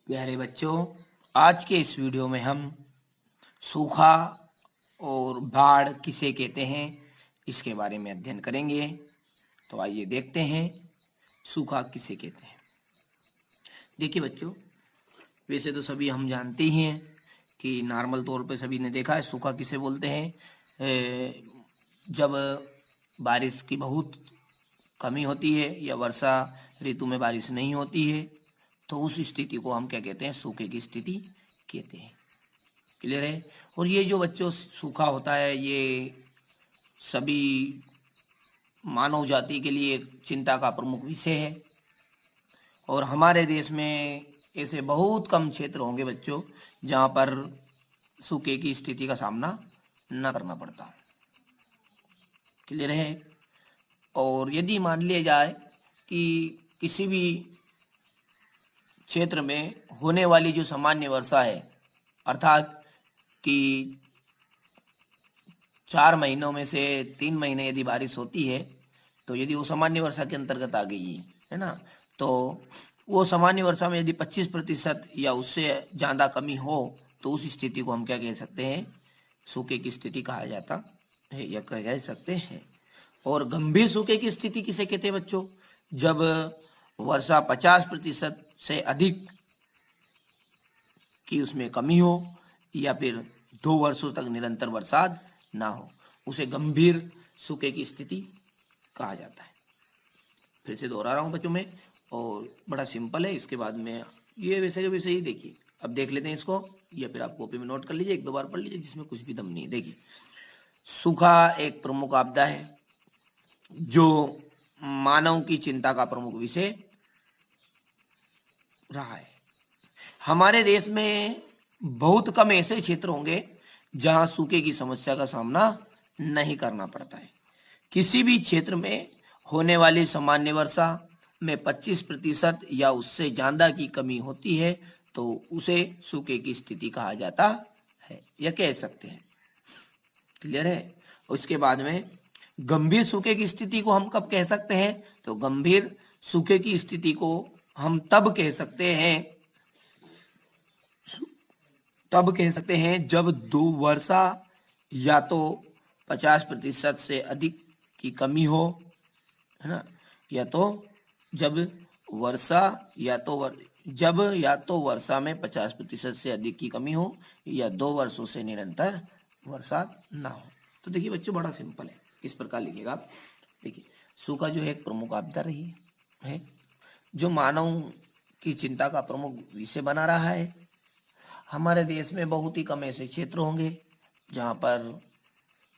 प्यारे बच्चों, आज के इस वीडियो में हम सूखा और बाढ़ किसे कहते हैं इसके बारे में अध्ययन करेंगे। तो आइए देखते हैं सूखा किसे कहते हैं। देखिए बच्चों, वैसे तो सभी हम जानते ही हैं कि नॉर्मल तौर पे सभी ने देखा है सूखा किसे बोलते हैं। जब बारिश की बहुत कमी होती है या वर्षा ऋतु में बारिश नहीं होती है तो उस स्थिति को हम क्या कहते हैं, सूखे की स्थिति कहते हैं। क्लियर है। और ये जो बच्चों सूखा होता है ये सभी मानव जाति के लिए एक चिंता का प्रमुख विषय है और हमारे देश में ऐसे बहुत कम क्षेत्र होंगे बच्चों जहाँ पर सूखे की स्थिति का सामना न करना पड़ता। क्लियर है। और यदि मान लिया जाए कि किसी भी क्षेत्र में होने वाली जो सामान्य वर्षा है, अर्थात कि 4 महीनों में से 3 महीने यदि बारिश होती है तो यदि वो सामान्य वर्षा के अंतर्गत आ गई है ना, तो वो सामान्य वर्षा में यदि 25% या उससे ज़्यादा कमी हो तो उस स्थिति को हम क्या कह सकते हैं, सूखे की स्थिति कहा जाता है या कह सकते हैं। और गंभीर सूखे की स्थिति किसे कहते हैं बच्चों, जब वर्षा 50% से अधिक की उसमें कमी हो या फिर 2 वर्षों तक निरंतर बरसात ना हो, उसे गंभीर सूखे की स्थिति कहा जाता है। फिर से दोहरा रहा हूँ बच्चों में, और बड़ा सिंपल है। इसके बाद में ये वैसे ही देखिए, अब देख लेते हैं इसको, या फिर आप कॉपी में नोट कर लीजिए, 1-2 बार पढ़ लीजिए, जिसमें कुछ भी दम नहीं है। देखिए, सूखा एक प्रमुख आपदा है जो मानव की चिंता का प्रमुख विषय रहा है। हमारे देश में बहुत कम ऐसे क्षेत्र होंगे जहां सूखे की समस्या का सामना नहीं करना पड़ता है। किसी भी क्षेत्र में होने वाली सामान्य वर्षा में 25% या उससे ज़्यादा की कमी होती है तो उसे सूखे की स्थिति कहा जाता है या कह सकते हैं। क्लियर है। उसके बाद में गंभीर सूखे की स्थिति को हम कब कह सकते हैं, तो गंभीर सूखे की स्थिति को हम तब कह सकते हैं जब वर्षा या तो 50% से अधिक की कमी हो, है ना, या तो जब वर्षा में 50% से अधिक की कमी हो या 2 वर्षों से निरंतर वर्षा ना हो। तो देखिए बच्चों, बड़ा सिंपल है, इस प्रकार लिखिएगा आप। देखिए, सूखा जो है एक प्रमुख आपदा रही है जो मानव की चिंता का प्रमुख विषय बना रहा है। हमारे देश में बहुत ही कम ऐसे क्षेत्र होंगे जहाँ पर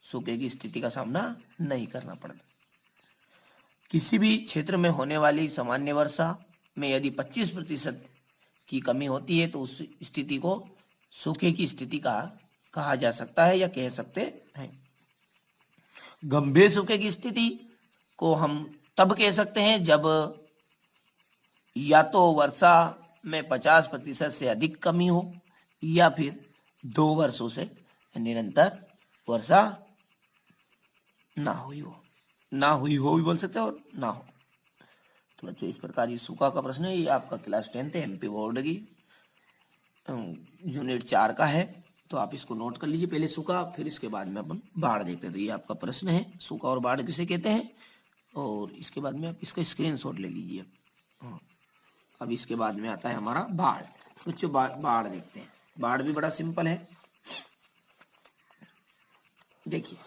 सूखे की स्थिति का सामना नहीं करना पड़ता। किसी भी क्षेत्र में होने वाली सामान्य वर्षा में यदि 25% की कमी होती है तो उस स्थिति को सूखे की स्थिति कहा जा सकता है या कह सकते हैं। गंभीर सूखे की स्थिति को हम तब कह सकते हैं जब या तो वर्षा में 50% से अधिक कमी हो या फिर 2 वर्षों से निरंतर वर्षा ना हुई हो भी बोल सकते हो और ना हो। तो बच्चों, इस प्रकार ये सूखा का प्रश्न है। ये आपका क्लास 10th है, एमपी बोर्ड की यूनिट 4 का है, तो आप इसको नोट कर लीजिए। पहले सूखा, फिर इसके बाद में अपन बाढ़ देखते हैं। तो ये आपका प्रश्न है, सूखा और बाढ़ किसे कहते हैं, और इसके बाद में आप इसका स्क्रीनशॉट ले लीजिए। हाँ, अब इसके बाद में आता है हमारा बाढ़। बच्चों, बाढ़ देखते हैं। बाढ़ भी बड़ा सिंपल है। देखिए,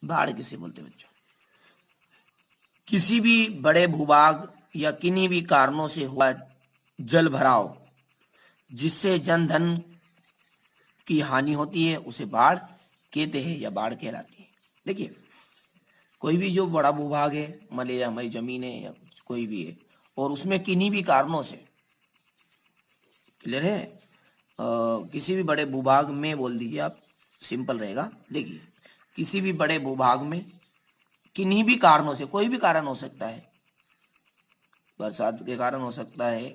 बाढ़ किसे बोलते हैं बच्चों, किसी भी बड़े भूभाग या किन्हीं भी कारणों से हुआ जल भराव जिससे जन धन की हानि होती है उसे बाढ़ कहते हैं या बाढ़ कहलाती है। देखिए, कोई भी जो बड़ा भूभाग है, मान लीजिए हमारी जमीन है या कोई भी है, और उसमें किन्हीं भी कारणों से, क्लियर है, किसी भी बड़े भूभाग में बोल दीजिए आप, सिंपल रहेगा। देखिए, किसी भी बड़े भूभाग में किन्हीं भी कारणों से, कोई भी कारण हो सकता है, बरसात के कारण हो सकता है,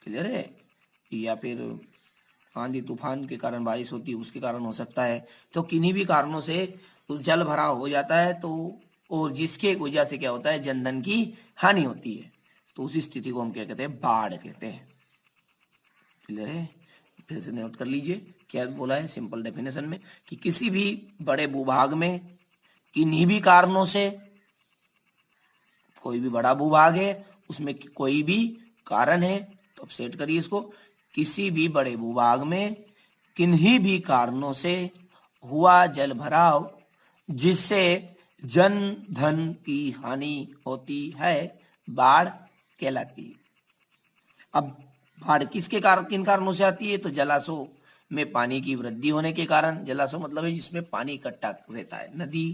क्लियर है, या फिर आंधी तूफान के कारण बारिश होती है उसके कारण हो सकता है, तो किन्हीं भी कारणों से उस जल भराव हो जाता है तो, और जिसके वजह से क्या होता है, जनधन की हानि होती है, तो उसी स्थिति को हम क्या कहते हैं, बाढ़ कहते हैं। क्लियर है? फिर से नोट कर लीजिए क्या बोला है सिंपल डेफिनेशन में, कि किसी भी बड़े भूभाग में किन्हीं भी कारणों से, कोई भी बड़ा भूभाग है उसमें कोई भी कारण है, तो अब सेट करिए इसको, किसी भी बड़े भूभाग में किन्हीं भी कारणों से हुआ जल भराव जिससे जन धन की हानि होती है, बाढ़ कहलाती है। अब बाढ़ किसके कारण, किन कारणों से आती है, तो जलाशयों में पानी की वृद्धि होने के कारण, जलाशय मतलब है जिसमें पानी इकट्ठा रहता है, नदी,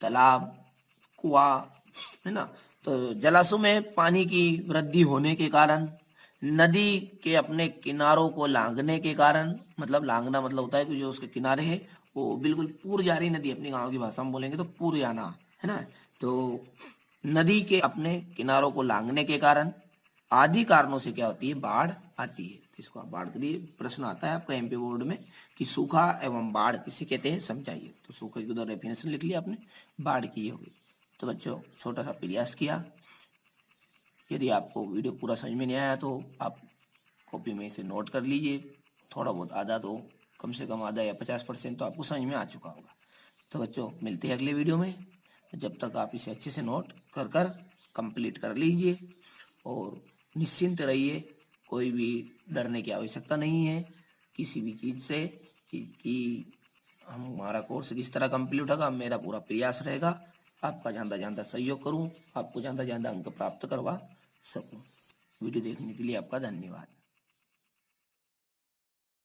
तालाब, कुआं, है ना। तो जलाशयों में पानी की वृद्धि होने के कारण, नदी के अपने किनारों को लांघने के कारण, मतलब लांघना मतलब होता है कि जो उसके किनारे है वो बिल्कुल पूर जा रही नदी, अपनी गांव की भाषा में बोलेंगे तो पूर जाना, है ना। तो नदी के अपने किनारों को लांघने के कारण आदि कारणों से क्या होती है, बाढ़ आती है। तो इसको आप बाढ़ के लिए प्रश्न आता है आपका एमपी बोर्ड में कि सूखा एवं बाढ़ किसे कहते हैं, समझाइए। तो सूखे की उधर डेफिनेशन लिख लिया आपने, बाढ़ की होगी। तो बच्चों छोटा सा प्रयास किया। यदि आपको वीडियो पूरा समझ में नहीं आया तो आप कॉपी में इसे नोट कर लीजिए, थोड़ा बहुत आधा तो कम से कम आधा या 50% तो आपको समझ में आ चुका होगा। तो बच्चों मिलते हैं अगले वीडियो में, जब तक आप इसे अच्छे से नोट कर कर कंप्लीट कर लीजिए और निश्चिंत रहिए, कोई भी डरने की आवश्यकता नहीं है किसी भी चीज़ से कि हमारा कोर्स किस तरह कंप्लीट होगा। मेरा पूरा प्रयास रहेगा आपका ज़्यादा ज़्यादा सहयोग करूं, आपको ज़्यादा ज़्यादा अंक प्राप्त करवा सकूं। वीडियो देखने के लिए आपका धन्यवाद।